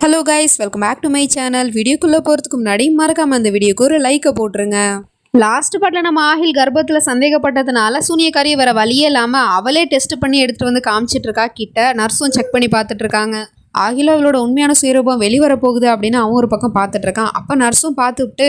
Hello guys, welcome back to my channel. வீடியோக்குள்ளே போகிறதுக்கு முன்னாடி மறக்காமல் அந்த வீடியோக்கு ஒரு லைக்கை போட்டுருங்க. லாஸ்ட் பாட்டில் நம்ம ஆஹில் கர்ப்பத்தில் சந்தேகப்பட்டதுனால சூனியக்காரி வர வழியே இல்லாமல் அவளே டெஸ்ட் பண்ணி எடுத்துகிட்டு வந்து காமிச்சிட்டு இருக்கா. கிட்ட நர்ஸும் செக் பண்ணி பார்த்துட்டு இருக்காங்க. ஆகில அவளோட உண்மையான சுயரூபம் வெளிவரப்போகுது அப்படின்னு அவன் ஒரு பக்கம் பார்த்துட்டு இருக்கான். அப்போ நர்ஸும் பார்த்துட்டு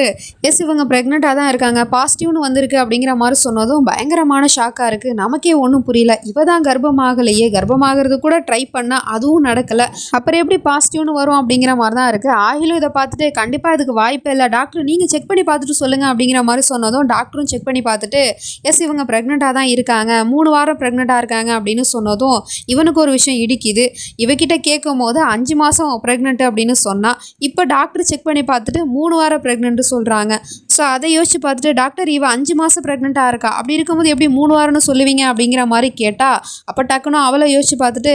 எஸ் இவங்க ப்ரெக்னெண்ட்டாக தான் இருக்காங்க, பாசிட்டிவ்னு வந்திருக்கு அப்படிங்கிற மாதிரி சொன்னதும் பயங்கரமான ஷாக்காக இருக்குது. நமக்கே ஒன்றும் புரியல. இவ தான் கர்ப்பமாகலையே, கர்ப்பமாகிறது கூட ட்ரை பண்ணால் அதுவும் நடக்கலை, அப்புறம் எப்படி பாசிட்டிவ்னு வரும் அப்படிங்கிற மாதிரி தான் இருக்குது. ஆகிலும் இதை பார்த்துட்டு கண்டிப்பாக இதுக்கு வாய்ப்பே இல்லை டாக்டர், நீங்கள் செக் பண்ணி பார்த்துட்டு சொல்லுங்கள் அப்படிங்கிற மாதிரி சொன்னதும் டாக்டரும் செக் பண்ணி பார்த்துட்டு எஸ் இவங்க ப்ரெக்னெண்ட்டாக தான் இருக்காங்க, 3 வாரம் ப்ரெக்னெண்ட்டாக இருக்காங்க அப்படின்னு சொன்னதும் இவனுக்கு ஒரு விஷயம் இடிக்குது. இவகிட்ட கேட்கும் போது 5 மாதம் ப்ரெக்னென்ட் அப்படின்னு சொன்னால் இப்போ டாக்டர் செக் பண்ணி பார்த்துட்டு 3 வாரம் ப்ரெக்னென்ட் சொல்கிறாங்க. ஸோ அதை யோசிச்சு பார்த்துட்டு டாக்டர் இவ 5 மாதம் ப்ரெக்னெண்ட்டாக இருக்கா, அப்படி இருக்கும்போது எப்படி 3 வாரம்னு சொல்லுவீங்க அப்படிங்கிற மாதிரி கேட்டால் அப்போ டக்குன்னு அவளை யோசிச்சு பார்த்துட்டு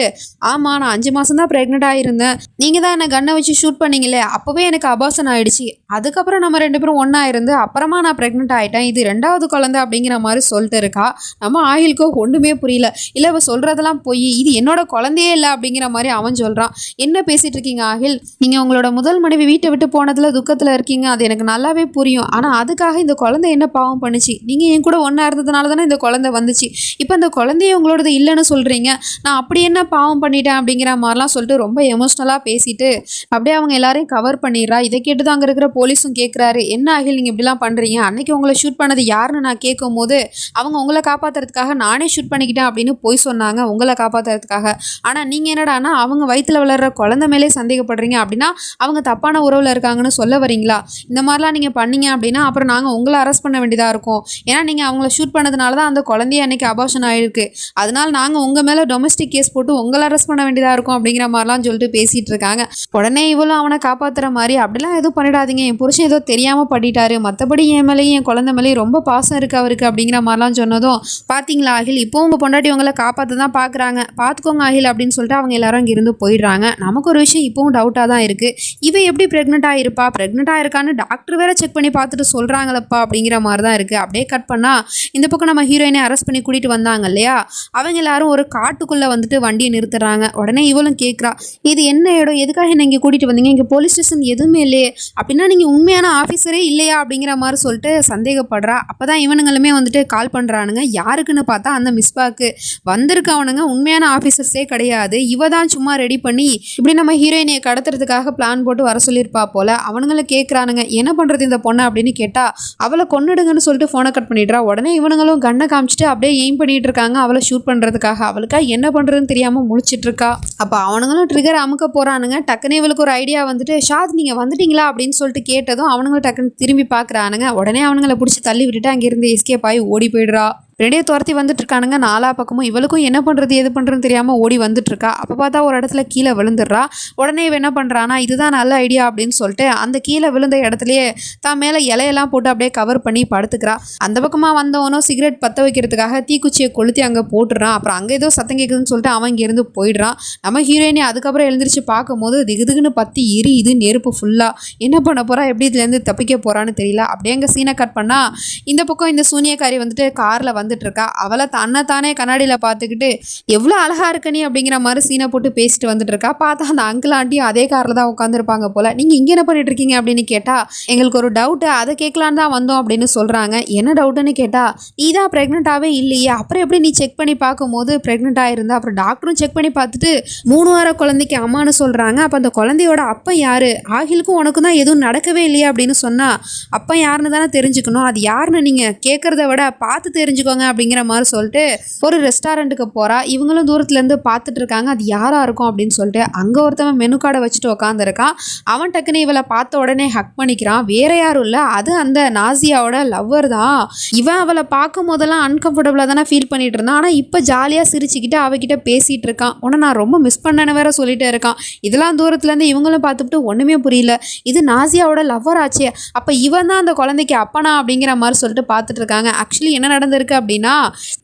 ஆமாம் நான் 5 மாதம் தான் ப்ரெக்னெண்ட்டாக இருந்தேன், நீங்கள் தான் என்னை கண்ணை வச்சு ஷூட் பண்ணீங்களே, அப்போவே எனக்கு அபார்ஷன் ஆகிடுச்சு, அதுக்கப்புறம் நம்ம 2 பேரும் ஒன்றா இருந்து அப்புறமா நான் ப்ரெக்னென்ட் ஆகிட்டேன், இது 2வது குழந்தை அப்படிங்கிற மாதிரி சொல்லிட்டு இருக்கா. நம்ம ஆகிலுக்கோ ஒன்றுமே புரியல. இல்லை இவ சொல்கிறதெல்லாம் போய் இது என்னோட குழந்தையே இல்லை அப்படிங்கிற மாதிரி அவன் சொல்கிறான். என்ன பேசிகிட்டு இருக்கீங்க ஆகில், நீங்கள் உங்களோட முதல் மனைவி வீட்டை விட்டு போனதில் துக்கத்தில் இருக்கீங்க, அது எனக்கு நல்லாவே புரியும். ஆனால் அதுக்காக இந்த குழந்தை என்ன பாவம் பண்ணுச்சு, நீங்கள் என் கூட ஒன்றா இருந்ததுனால தானே இந்த குழந்தை வந்துச்சு, இப்போ இந்த குழந்தைய உங்களோடது இல்லைன்னு சொல்கிறீங்க, நான் அப்படி என்ன பாவம் பண்ணிட்டேன் அப்படிங்கிற மாதிரிலாம் சொல்லிட்டு ரொம்ப எமோஷ்னலாக பேசிட்டு அப்படியே அவங்க எல்லாரையும் கவர் பண்ணிடுறா. இதை கேட்டு தான் அங்கே இருக்கிற போலீஸும் கேட்குறாரு, என்ன ஆகில் நீங்கள் இப்படிலாம் பண்ணுறீங்க, அன்னைக்கு உங்களை ஷூட் பண்ணது யாருன்னு நான் கேட்கும் போது அவங்க உங்களை காப்பாற்றுறதுக்காக நானே ஷூட் பண்ணிக்கிட்டேன் அப்படின்னு போய் சொன்னாங்க, உங்களை காப்பாற்றுறதுக்காக. ஆனால் நீங்கள் என்னடானா அவங்க வயிற்றில் வளர்கிற குழந்தை மேலே சந்தேகப்படுறீங்க அப்படின்னா அவங்க தப்பான உறவில் இருக்காங்கன்னு சொல்ல வரீங்களா, இந்த மாதிரிலாம் நீங்கள் பண்ணீங்க அப்படின்னா அப்புறம் நாங்கள் உங்களை அரெஸ்ட் பண்ண வேண்டியதாக இருக்கும், ஏன்னா நீங்கள் அவங்கள ஷூட் பண்ணதுனால தான் அந்த குழந்தைய அன்னைக்கு அபார்ஷன் ஆகிருக்கு, அதனால் நாங்கள் உங்கள் மேலே டொமஸ்டிக் கேஸ் போட்டு உங்களை அரெஸ்ட் பண்ண வேண்டியதாக இருக்கும் அப்படிங்கிற மாதிரிலாம் சொல்லிட்டு பேசிகிட்டு இருக்காங்க. உடனே இவளும் அவனை காப்பாற்றுற மாதிரி அப்படிலாம் எதுவும் பண்ணிடாதீங்க, என் புருஷன் ஏதோ தெரியாமல் பண்ணிட்டாரு, மற்றபடி என் மேலேயும் என் குழந்தை மேலேயும் ரொம்ப பாசம் இருக்குது அவருக்கு அப்படிங்கிற மாதிரிலாம் சொன்னதும் பார்த்தீங்களா ஆகில், இப்போ உங்கள் பொண்டாட்டி உங்களை காப்பாற்ற தான் பார்க்குறாங்க, பார்த்துக்கோங்க ஆகில் அப்படின்னு சொல்லிட்டு அவங்க எல்லாரும் இங்கிருந்து போயிடுறாங்க. நமக்கு ஒரு விஷயம் இப்போவும் டவுட்டாக தான் இருக்குது, இவ எப்படி ப்ரெக்னெண்ட்டாக இருப்பா, ப்ரெக்னெண்ட்டாக இருக்கான்னு டாக்டர் வேற செக் பண்ணி பார்த்துட்டு சொல்கிறாங்களப்பா அப்படிங்கிற மாதிரி தான் இருக்குது. அப்படியே கட் பண்ணால் இந்த பக்கம் நம்ம ஹீரோயினை அரெஸ்ட் பண்ணி கூட்டிகிட்டு வந்தாங்க இல்லையா, அவங்க எல்லாரும் ஒரு காட்டுக்குள்ளே வந்துட்டு வண்டியை நிறுத்துறாங்க. உடனே இவளும் கேட்குறா, இது என்ன இடம், எதுக்காக என்ன இங்கே கூட்டிகிட்டு வந்தீங்க, இங்கே போலீஸ் ஸ்டேஷன் எதுவுமே இல்லையே, அப்படின்னா நீங்கள் உண்மையான ஆஃபீஸரே இல்லையா அப்படிங்கிற மாதிரி சொல்லிட்டு சந்தேகப்படுறா. அப்போ தான் இவனுங்களுமே வந்துட்டு கால் பண்ணுறானுங்க. யாருக்குன்னு பார்த்தா அந்த மிஸ்பாக்கு வந்திருக்கவனுங்க உண்மையான ஆஃபீஸர்ஸே கிடையாது, இவ தான் சும்மா ரெடி பண்ணி இப்படி நம்ம ஹீரோயினை கடத்துறதுக்காக பிளான் போட்டு வர சொல்லியிருப்பா போல. அவனுங்களை கேட்குறானுங்க என்ன பண்ணுறது இந்த பொண்ணை அப்படின்னு கேட்டால் அவளை கொன்னுடுங்கன்னு சொல்லிட்டு ஃபோனை கட் பண்ணிடுறா. உடனே இவனுங்களும் கண்ணை காமிச்சிட்டு அப்படியே எய்ம் பண்ணிட்டு இருக்காங்க அவளை ஷூட் பண்ணுறதுக்காக. அவளுக்கா என்ன பண்ணுறதுன்னு தெரியாமல் முழிச்சிட்டு இருக்கா. அப்போ அவனுங்களும் ட்ரிகர் அமுக்க போகிறானுங்க. டக்குனே இவளுக்கு ஒரு ஐடியா வந்துட்டு ஷாத் நீங்கள் வந்துட்டீங்களா அப்படின்னு சொல்லிட்டு கேட்டதும் அவனுங்களும் டக்குன்னு திரும்பி பார்க்குறானுங்க. உடனே அவனுங்களை பிடிச்சி தள்ளி விட்டுட்டு அங்கேருந்து எஸ்கேப் ஆகி ஓடி போயிடுறா. ரெடியே துரத்தி வந்துட்டு இருக்கானுங்க நாலா பக்கமும். இவளுக்கும் என்ன பண்ணுறது எது பண்ணுறதுன்னு தெரியாமல் ஓடி வந்துட்டு இருக்கா. அப்போ பார்த்தா ஒரு இடத்துல கீழே விழுந்துடுறா. உடனே இவ என்ன பண்ணுறான்னா இதுதான் நல்ல ஐடியா அப்படின்னு சொல்லிட்டு அந்த கீழே விழுந்த இடத்துலையே தான் மேலே இலையெல்லாம் போட்டு அப்படியே கவர் பண்ணி படுத்துக்கிறா. அந்த பக்கமாக வந்தவனும் சிகரெட் பற்ற வைக்கிறதுக்காக தீக்குச்சியை கொளுத்தி அங்கே போட்டுறான். அப்புறம் அங்கே ஏதோ சத்தம் கேட்குதுன்னு சொல்லிட்டு அவன் இங்கேருந்து போயிடுறான். நம்ம ஹீரோயினி அதுக்கப்புறம் எழுந்திரிச்சு பார்க்கும்போது திகுதுக்குன்னு பற்றி இது நெருப்பு ஃபுல்லாக. என்ன பண்ண போகிறா, எப்படி இதுலேருந்து தப்பிக்க போகிறான்னு தெரியல. அப்படியே அங்கே சீனை கட் பண்ணால் இந்த பக்கம் இந்த சூனியக்காரி வந்துட்டு காரில் வந்துட்டு இருக்கா. அவளை தன்னைத்தானே கண்ணாடியில் பார்த்துக்கிட்டு எவ்வளோ அழகா இருக்க நீ அப்படிங்கிற மாதிரி சீனை போட்டு பேசிட்டு வந்துட்டு இருக்கா. பார்த்தா அந்த அங்கிள் ஆண்டியும் அதே காரில் தான் உட்காந்துருப்பாங்க போல. நீங்கள் இங்கே என்ன பண்ணிட்டு இருக்கீங்க அப்படின்னு கேட்டால் எங்களுக்கு ஒரு டவுட்டு, அதை கேட்கலான்னு தான் வந்தோம் அப்படின்னு சொல்கிறாங்க. என்ன டவுட்டுன்னு கேட்டால் நீ தான் ப்ரெக்னெண்ட்டாகவே இல்லையே, அப்புறம் எப்படி நீ செக் பண்ணி பார்க்கும்போது ப்ரெக்னெண்ட்டாக இருந்தா, அப்புறம் டாக்டரும் செக் பண்ணி பார்த்துட்டு 3 வார குழந்தைக்கு அம்மானு சொல்கிறாங்க, அப்போ அந்த குழந்தையோட அப்பா யார், ஆகிலுக்கும் உனக்கும் தான் எதுவும் நடக்கவே இல்லையா அப்படின்னு சொன்னால் அப்பா யாருன்னு தானே தெரிஞ்சுக்கணும், அது யாருன்னு நீங்கள் கேட்குறத விட பார்த்து தெரிஞ்சுக்கோங்க அப்படிங்கிற மாதிரி சொல்லிட்டு ஒரு ரெஸ்டாரண்ட்டுக்கு போகிறா. இவங்களும் தூரத்துலேருந்து பார்த்துட்டு இருக்காங்க அது யாராக இருக்கும் அப்படின்னு சொல்லிட்டு. அங்கே ஒருத்தவன் மெனு கார்டை வச்சுட்டு உட்காந்துருக்கான். அவன் டக்குன்னு இவளை பார்த்த உடனே ஹக் பண்ணிக்கிறான். வேற யாரும் இல்லை, அது அந்த நாசியாவோட லவ்வர் தான். இவன் அவளை பார்க்கும் போதெல்லாம் அன்கம்ஃபர்டபுளாக தானே ஃபீல் பண்ணிட்டு இருந்தான். ஆனால் இப்போ ஜாலியாக சிரிச்சுக்கிட்டு அவகிட்ட பேசிகிட்டு இருக்கான். உடனே நான் ரொம்ப மிஸ் பண்ணேன்னு வேற சொல்லிட்டே இருக்கான். இதெல்லாம் தூரத்துலேருந்து இவங்களும் பார்த்துட்டு ஒன்றுமே புரியல, இது நாசியாவோட லவ்வர் ஆச்சே, அப்போ இவன் தான் அந்த குழந்தைக்கு அப்பனா அப்படிங்கிற மாதிரி சொல்லிட்டு பார்த்துட்டு இருக்காங்க. ஆக்சுவலி என்ன நடந்திருக்கு அப்படின்னா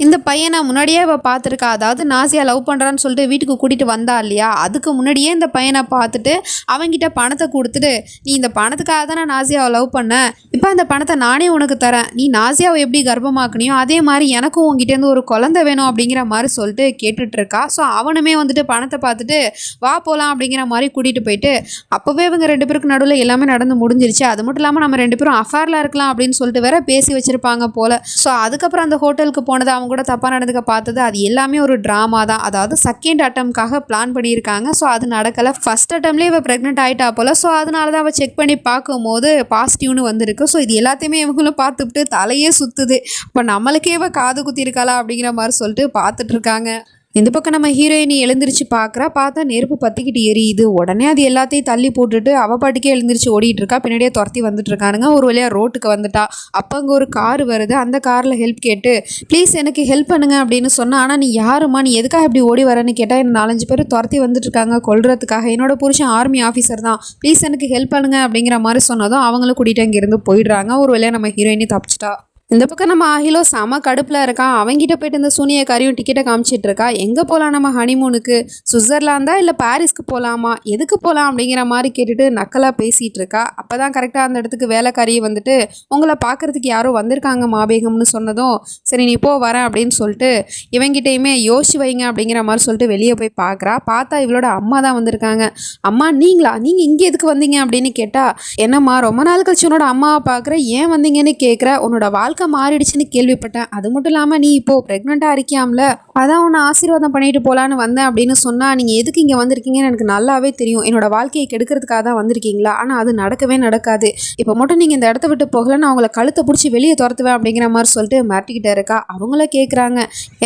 இந்த பையனை முன்னாடியே அவள் பார்த்துருக்கா. அதாவது நாசியா லவ் பண்ணுறான்னு சொல்லிட்டு வீட்டுக்கு கூட்டிகிட்டு வந்தா இல்லையா, அதுக்கு முன்னாடியே இந்த பையனை பார்த்துட்டு அவங்கிட்ட பணத்தை கொடுத்துட்டு, நீ இந்த பணத்துக்காக தான் நான் நாசியாவை லவ் பண்ணேன், இப்போ அந்த பணத்தை நானே உனக்கு தரேன், நீ நாசியாவை எப்படி கர்ப்பமாக்குனியோ அதே மாதிரி எனக்கும் உங்ககிட்டேருந்து ஒரு குழந்தை வேணும் அப்படிங்கிற மாதிரி சொல்லிட்டு கேட்டுட்ருக்கா. ஸோ அவனுமே வந்துட்டு பணத்தை பார்த்துட்டு வா போகலாம் அப்படிங்கிற மாதிரி கூட்டிகிட்டு போயிட்டு, அப்போவே இவங்க 2 பேருக்கு நடுவில் எல்லாமே நடந்து முடிஞ்சிருச்சு. அது மட்டும் இல்லாமல் நம்ம 2 பேரும் அஃபேரில் இருக்கலாம் அப்படின்னு சொல்லிட்டு வேற பேசி வச்சுருப்பாங்க போல். ஸோ அதுக்கப்புறம் அந்த ஹோட்டலுக்கு போனது, அவங்க கூட தப்பாக நடந்துக்க பார்த்தது, அது எல்லாமே ஒரு ட்ராமா தான். அதாவது செகண்ட் அட்டம்ப்ட்காக பிளான் பண்ணியிருக்காங்க. ஸோ அது நடக்கலை. ஃபர்ஸ்ட் அட்டம்ப்ட்லேயே இவள் ப்ரெக்னென்ட் ஆகிட்டா போல். ஸோ அதனால தான் அவள் செக் பண்ணி பார்க்கும்போது பாசிட்டிவ்னு வந்திருக்கு. ஸோ இது எல்லாத்தையுமே இவங்களும் பார்த்துட்டு தலையே சுற்றுது. இப்போ நம்மளுக்கே இவள் காது குத்திருக்காளா அப்படிங்கிற மாதிரி சொல்லிட்டு பார்த்துட்ருக்காங்க. இந்த பக்கம் நம்ம ஹீரோயினி எழுந்திரிச்சு பார்க்குறா. பார்த்தா நெருப்பு பற்றிக்கிட்டு எரியுது. உடனே அது எல்லாத்தையும் தள்ளி போட்டுட்டு அவள் பாட்டுக்கே எழுந்திரிச்சு ஓடிட்டு இருக்கா. பின்னாடியே துரத்தி வந்துட்டு இருக்கானுங்க. ஒரு வழியாக ரோட்டுக்கு வந்துட்டா. அப்போ அங்கே ஒரு கார் வருது. அந்த காரில் ஹெல்ப் கேட்டு, ப்ளீஸ் எனக்கு ஹெல்ப் பண்ணுங்க அப்படின்னு சொன்னா. ஆனால் நீ யாருமா, நீ எதுக்காக இப்படி ஓடி வரேன்னு கேட்டால், என்ன 4-5 பேர் துரத்தி வந்துட்டு இருக்காங்க கொல்றதுக்காக. என்னோட புருஷன் ஆர்மி ஆஃபீஸர் தான், ப்ளீஸ் எனக்கு ஹெல்ப் பண்ணுங்க அப்படிங்கிற மாதிரி சொன்னதும் அவங்களும் கூட்டிகிட்டு அங்கேருந்து போயிடுறாங்க. ஒரு வழியாக நம்ம ஹீரோயினி தப்பிச்சிட்டா. இந்த பக்கம் நம்ம ஆகிலோ செம கடுப்பில் இருக்கான். அவங்கிட்ட போயிட்டு இந்த சூனியக்காரியும் டிக்கெட்டை காமிச்சிட்டு இருக்கா. எங்கே போகலாம் நம்ம ஹனிமூனுக்கு, சுவிட்சர்லாந்தா இல்லை பாரிஸ்க்கு போகலாமா, எதுக்கு போகலாம் அப்படிங்கிற மாதிரி கேட்டுட்டு நக்கலாக பேசிகிட்டு இருக்கா. அப்போ தான் கரெக்டாக அந்த இடத்துக்கு வேலைக்காரியை வந்துட்டு, உங்களை பார்க்குறதுக்கு யாரோ வந்திருக்காங்க மாபேகம்னு சொன்னதும், சரி நீ போ வரேன் அப்படின்னு சொல்லிட்டு இவங்கிட்டையுமே யோசிச்சு வைங்க அப்படிங்கிற மாதிரி சொல்லிட்டு வெளியே போய் பார்க்குறா. பார்த்தா இவளோட அம்மா தான் வந்திருக்காங்க. அம்மா நீங்களா, நீங்கள் இங்கே எதுக்கு வந்தீங்க அப்படின்னு கேட்டால், என்னம்மா ரொம்ப நாள் கழிச்சு உன்னோட அம்மாவை பார்க்குற, ஏன் வந்தீங்கன்னு கேட்குற, உன்னோட வாழ்க்கை மாறிடுச்சுன்னு கேள்விப்பட்டேன், அது மட்டும் இல்லாமல் நீ இப்போ ப்ரெக்னெண்ட்டாக இருக்கியாம்ல, அதான் உன்னை ஆசீர்வாதம் பண்ணிட்டு போகலான்னு வந்தேன் அப்படின்னு சொன்னால், நீங்கள் எதுக்கு இங்கே வந்திருக்கீங்கன்னு எனக்கு நல்லாவே தெரியும். என்னோட வாழ்க்கையை கெடுக்கிறதுக்காக தான் வந்திருக்கீங்களா, ஆனால் அது நடக்கவே நடக்காது. இப்போ மட்டும் நீங்கள் இந்த இடத்த விட்டு போகல, நான் அவங்கள கழுத்தை பிடிச்சி வெளியே துரத்துவேன் அப்படிங்கிற மாதிரி சொல்லிட்டு மிரட்டிக்கிட்டே இருக்கா. அவங்கள கேட்குறாங்க,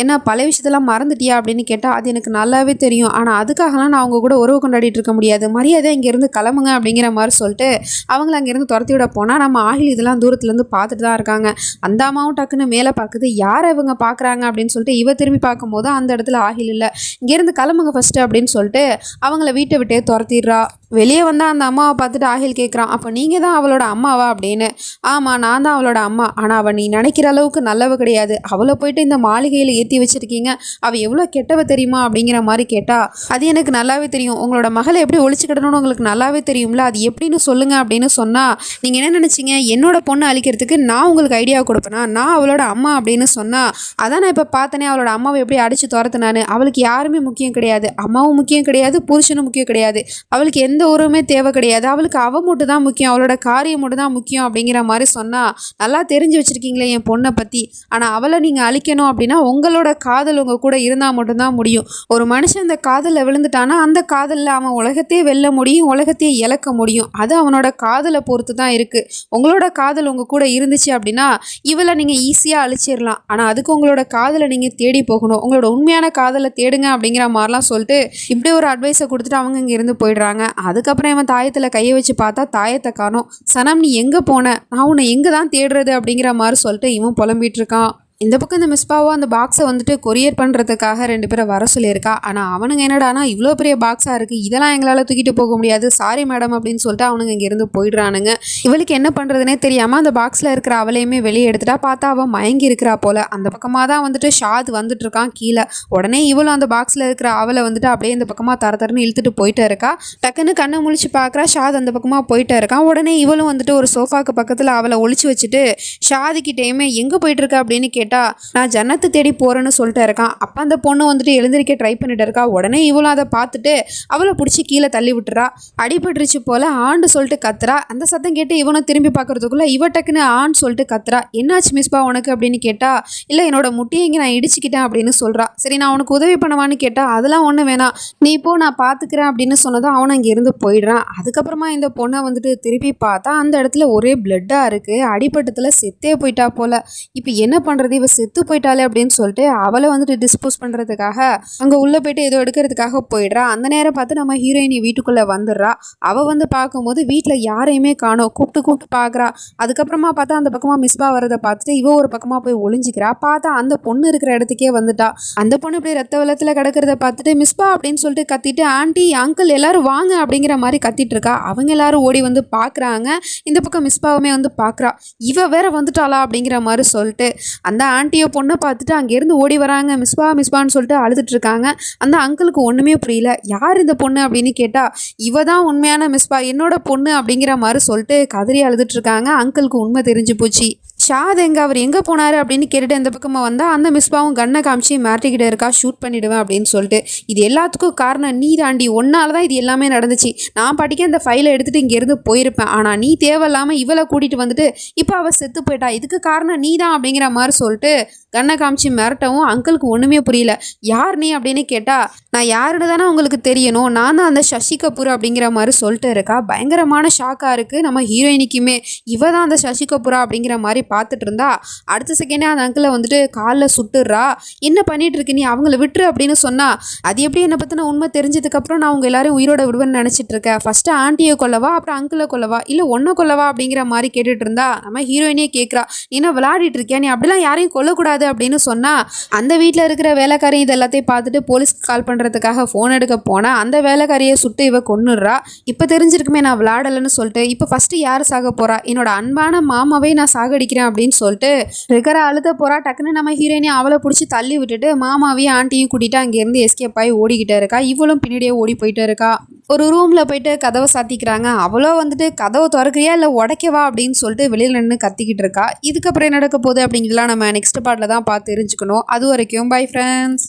என்ன பழைய விஷயத்தெல்லாம் மறந்துட்டியா அப்படின்னு கேட்டால், அது எனக்கு நல்லாவே தெரியும், ஆனால் அதுக்காகலாம் நான் அவங்க கூட உறவு கொண்டாடிட்டு இருக்க முடியாது, மரியாதை இங்கேருந்து கிளம்புங்க அப்படிங்கிற மாதிரி சொல்லிட்டு அவங்கள அங்கேருந்து துரத்தி விட போனால், நம்ம ஆகில் இதெல்லாம் தூரத்துலேருந்து பார்த்துட்டு தான் இருக்காங்க. அந்த அம்மாவும் டக்குன்னு மேலே பார்க்குது, யாரை இவங்க பார்க்குறாங்க அப்படின்னு சொல்லிட்டு இவ திரும்பி பார்க்கும்போது அந்த இடத்துல ஆகில் இல்லை. இங்கேருந்து கிளம்புங்க ஃபஸ்ட்டு அப்படின்னு சொல்லிட்டு அவங்கள வீட்டை விட்டே துரத்திடுறா. வெளியே வந்தால் அந்த அம்மாவை பார்த்துட்டு ஆகில் கேட்குறான், அப்போ நீங்கள் தான் அவளோட அம்மாவா அப்படின்னு. ஆமாம் நான் தான் அவளோட அம்மா, ஆனால் அவள் நீ நினைக்கிற அளவுக்கு நல்லவ கிடையாது, அவளை போயிட்டு இந்த மாளிகையில் ஏற்றி வச்சுருக்கீங்க, அவள் எவ்வளோ கெட்டவ தெரியுமா அப்படிங்கிற மாதிரி கேட்டால், அது எனக்கு நல்லாவே தெரியும், உங்களோட மகளை எப்படி ஒழிச்சுக்கிடணும்னு உங்களுக்கு நல்லாவே தெரியும்ல, அது எப்படின்னு சொல்லுங்கள் அப்படின்னு சொன்னால், நீங்கள் என்ன நினச்சிங்க, என்னோட பொண்ணை அழிக்கிறதுக்கு நான் உங்களுக்கு ஐடியா கொடுப்பேனா, நான் அவளோட அம்மா அப்படின்னு சொன்னால், அதான் நான் இப்போ பார்த்தனே அவளோட அம்மாவை எப்படி அடித்து துரத்துனான்னு, அவளுக்கு யாருமே முக்கியம் கிடையாது, அம்மாவும் முக்கியம் கிடையாது, புருஷனும் முக்கியம் கிடையாது, அவளுக்கு எந்த உறவுமே தேவை கிடையாது, அவளுக்கு அவ மட்டும் தான் முக்கியம், அவளோட காரியம் மட்டும் தான் முக்கியம் அப்படிங்கிற மாதிரி சொன்னால், நல்லா தெரிஞ்சு வச்சுருக்கீங்களே என் பொண்ணை பற்றி, ஆனால் அவளை நீங்கள் அழிக்கணும் அப்படின்னா உங்களோட காதல் உங்கள் கூட இருந்தால் மட்டும்தான் முடியும். ஒரு மனுஷன் அந்த காதலில் விழுந்துட்டானா அந்த காதலில் அவன் உலகத்தையே வெல்ல முடியும், உலகத்தையே இழக்க முடியும், அது அவனோட காதலை பொறுத்து தான் இருக்குது. உங்களோட காதல் உங்கள் கூட இருந்துச்சு அப்படின்னா இவளை நீங்கள் ஈஸியாக அழிச்சிடலாம், ஆனால் அதுக்கு உங்களோட காதலை நீங்கள் தேடி போகணும், உங்களோட உண்மையான காதலை தேடுங்க அப்படிங்கிற மாதிரிலாம் சொல்லிட்டு இப்படி ஒரு அட்வைஸை கொடுத்துட்டு அவங்க இங்கே இருந்து போயிடுறாங்க. அதுக்கப்புறம் இவன் தாயத்தில் கையை வச்சு பார்த்தா தாயத்தை காணோம். சனம் நீ எங்கே போன, நான் உன்னை எங்கே தான் தேடுறது அப்படிங்கிற மாதிரி சொல்லிட்டு இவன் புலம்பிட்டு இருக்கான். இந்த பக்கம் இந்த மிஸ்பாவோ அந்த பாக்ஸை வந்துட்டு கொரியர் பண்ணுறதுக்காக 2 பேரை வர சொல்லியிருக்கா. ஆனால் அவனுங்க என்னடானா இவ்வளோ பெரிய பாக்ஸாக இருக்குது, இதெல்லாம் எங்களால் தூக்கிட்டு போக முடியாது, சாரி மேடம் அப்படின்னு சொல்லிட்டு அவனுங்க இங்கேருந்து போயிடுறானுங்க. இவளுக்கு என்ன பண்ணுறதுனே தெரியாமல் அந்த பாக்ஸில் இருக்கிற அவளையுமே வெளியே எடுத்துட்டா. பார்த்தா அவள் மயங்கி இருக்கிறா போல். அந்த பக்கமாக தான் வந்துட்டு ஷாத் வந்துட்டு இருக்கான் கீழே. உடனே இவளும் அந்த பாக்ஸில் இருக்கிற அவளை வந்துட்டு அப்படியே இந்த பக்கமாக தரன்னு இழுத்துட்டு போயிட்டே இருக்கா. டக்குன்னு கண்ணை முழிச்சு பார்க்குறா. ஷாத் அந்த பக்கமாக போயிட்டே இருக்கான். உடனே இவளும் வந்துட்டு ஒரு சோஃபாக்கு பக்கத்தில் அவளை ஒழிச்சு வச்சுட்டு ஷாதிக்கிட்டேயுமே எங்கே போயிட்டு இருக்கா அப்படின்னு கேட்டா, நான் ஜன்னத்தை தேடி போறேன்னு சொல்லிட்டு இருக்கான். அப்ப அந்த பொண்ணு வந்துட்டு எழுந்திருக்க ட்ரை பண்ணிட்டு இருக்கா. உடனே இவளும் அதை பார்த்துட்டு அவளை பிடிச்சி கீழே தள்ளி விட்டுறா. அடிபட்டுருச்சு போல ஆண்டு சொல்லிட்டு கத்துறா. அந்த சத்தம் கேட்டு இவனும் திரும்பி பார்க்கறதுக்குள்ள இவ டக்குன்னு ஆண் சொல்லிட்டு கத்துறா. என்னாச்சு மிஸ்பா உனக்கு அப்படின்னு கேட்டா, இல்லை என்னோட முட்டியை இங்கே நான் இடிச்சுக்கிட்டேன் அப்படின்னு சொல்றா. சரி நான் உனக்கு உதவி பண்ணவான்னு கேட்டா, அதெல்லாம் ஒன்றும் வேணாம், நீ இப்போ நான் பார்த்துக்கிறேன் அப்படின்னு சொன்னதும் அவனை அங்கே இருந்து போயிடுறான். அதுக்கப்புறமா இந்த பொண்ணை வந்துட்டு திருப்பி பார்த்தா அந்த இடத்துல ஒரே பிளட்டாக இருக்கு. அடிபட்டத்தில் செத்தே போயிட்டா போல. இப்போ என்ன பண்ணுறது, இவ செத்து போயிட்டாலே அப்படின்னு சொல்லிட்டு அவளை வந்துட்டு டிஸ்போஸ் பண்ணுறதுக்காக அங்கே உள்ளே போயிட்டு ஏதோ எடுக்கிறதுக்காக போயிடுறா. அந்த நேரம் பார்த்து நம்ம ஹீரோயினி வீட்டுக்குள்ளே வந்துடுறா. அவள் வந்து பார்க்கும்போது வீட்டில் யாரையுமே காணோம். கூப்பிட்டு பார்க்குறா. அதுக்கப்புறமா பார்த்தா அந்த பக்கமாக மிஸ்பா வரதை பார்த்துட்டு இவ ஒரு பக்கமாக போய் ஒளிஞ்சிக்கிறா. பார்த்தா அந்த பொண்ணு இருக்கிற இடத்துக்கே வந்துட்டா. அந்த பொண்ணு இப்படி ரத்த வெள்ளத்தில் கிடக்கிறத பார்த்துட்டு மிஸ்பா அப்படின்னு சொல்லிட்டு கத்திட்டு, ஆண்டி அங்கிள் எல்லாரும் வாங்க அப்படிங்கிற மாதிரி கத்திட்டு இருக்கா. அவங்க எல்லாரும் ஓடி வந்து பார்க்குறாங்க. இந்த பக்கம் மிஸ்பாவுமே வந்து பார்க்குறா. இவ வேற வந்துட்டாளா அப்படிங்கிற மாதிரி சொல்லிட்டு அந்த அந்த ஆண்டியை பொண்ணை பார்த்துட்டு அங்கேருந்து ஓடி வராங்க. மிஸ்பான்னு சொல்லிட்டு அழுதுட்டு இருக்காங்க. அந்த அங்கிளுக்கு ஒன்றுமே புரியல. யார் இந்த பொண்ணு அப்படின்னு கேட்டால் இவ தான் உண்மையான மிஸ்பா, என்னோட பொண்ணு அப்படிங்கிற மாதிரி சொல்லிட்டு கதறி அழுதுட்டு இருக்காங்க. அங்கிளுக்கு உண்மை தெரிஞ்சு போச்சு. ஷாத் அவர் எங்கே போனார் அப்படின்னு கேட்டுட்டு இந்த பக்கமாக வந்தால் அந்த மிஸ்பாவும் கண்ணை காமிச்சு மிரட்டிக்கிட்டே இருக்கா, ஷூட் பண்ணிவிடுவேன் அப்படின்னு சொல்லிட்டு. இது எல்லாத்துக்கும் காரணம் நீ தாண்டி, ஒன்னால தான் இது எல்லாமே நடந்துச்சு. நான் பாட்டிக்கு அந்த ஃபைலை எடுத்துகிட்டு இங்கேருந்து போயிருப்பேன், ஆனால் நீ தேவையில்லாமல் இவளை கூட்டிகிட்டு வந்துட்டு இப்போ அவள் செத்து போயிட்டா, இதுக்கு காரணம் நீ தான் அப்படிங்கிற மாதிரி சொல்லிட்டு கண்ணை காமிச்சு மிரட்டவும் அங்கிளுக்கு ஒன்றுமே புரியல. யார் நீ அப்படின்னு கேட்டால் நான் யாருன்னு தானே உங்களுக்கு தெரியணும், நான் தான் அந்த சசி கபூர் அப்படிங்கிற மாதிரி சொல்லிட்டு இருக்கா. பயங்கரமான ஷாக்காக இருக்குது நம்ம ஹீரோயினிக்குமே. இவ தான் அந்த சசி கபூரா அப்படிங்கிற மாதிரி பார்த்துட்டு இருந்தா அடுத்த செகண்டே அந்த அங்கிளை வந்துட்டு காலில் சுட்டுறா. என்ன பண்ணிட்டு இருக்கு நீ, அவங்கள விட்டுரு அப்படின்னு சொன்னா அது எப்படி என்னை பற்றின உண்மை தெரிஞ்சதுக்கப்புறம் நான் உங்கள் எல்லாரும் உயிரோட விடுவேன்னு நினச்சிட்டு இருக்கேன். ஃபஸ்ட்டு ஆண்டியை கொல்லவா அப்புறம் அங்கிளை கொல்லவா இல்லை ஒன்றை கொல்லவா அப்படிங்கிற மாதிரி கேட்டுட்டு இருந்தா நம்ம ஹீரோயினே கேட்குறா, நீ என்ன விளையாடிட்டு இருக்கியா, நீ அப்படிலாம் யாரையும் கொல்லக்கூடாது அப்படின்னு சொன்னா அந்த வீட்டில் இருக்கிற வேலைக்காரி இது எல்லாத்தையும் பார்த்துட்டு போலீஸ்க்கு கால் பண்ணுறதுக்காக ஃபோன் எடுக்க போனால் அந்த வேலைக்காரியை சுட்டு இவ கொன்னுடுறா. இப்போ தெரிஞ்சிருக்குமே நான் விளையாடலைன்னு சொல்லிட்டு. இப்போ ஃபஸ்ட்டு யார் சாக போகிறா, என்னோட அன்பான மாமாவே நான் சாகடிக்கிறேன் அப்படின்னு சொல்லிட்டு ரெகரா அழுத போறா. டக்குன்னு நம்ம ஹீரோயினி அவளை பிடிச்சி தள்ளி விட்டுட்டு மாமாவையும் ஆண்டியும் கூட்டிட்டு அங்கேருந்து எஸ்கேப் ஆகி ஓடிக்கிட்டே இருக்கா. இவளும் பின்னாடியே ஓடி போயிட்டே இருக்கா. ஒரு ரூமில் போயிட்டு கதவை சாத்திக்கிறாங்க. அவளோ வந்துட்டு கதவை திறக்கிறியா இல்லை உடைக்கவா அப்படின்னு சொல்லிட்டு வெளியில் நின்று கத்திக்கிட்டு இருக்கா. இதுக்கப்புறம் என்ன நடக்க போகுது அப்படிங்கிறதுலாம் நம்ம நெக்ஸ்ட் பார்ட்டில் தான் பார்த்து தெரிஞ்சுக்கணும். அது வரைக்கும் பை ஃப்ரெண்ட்ஸ்.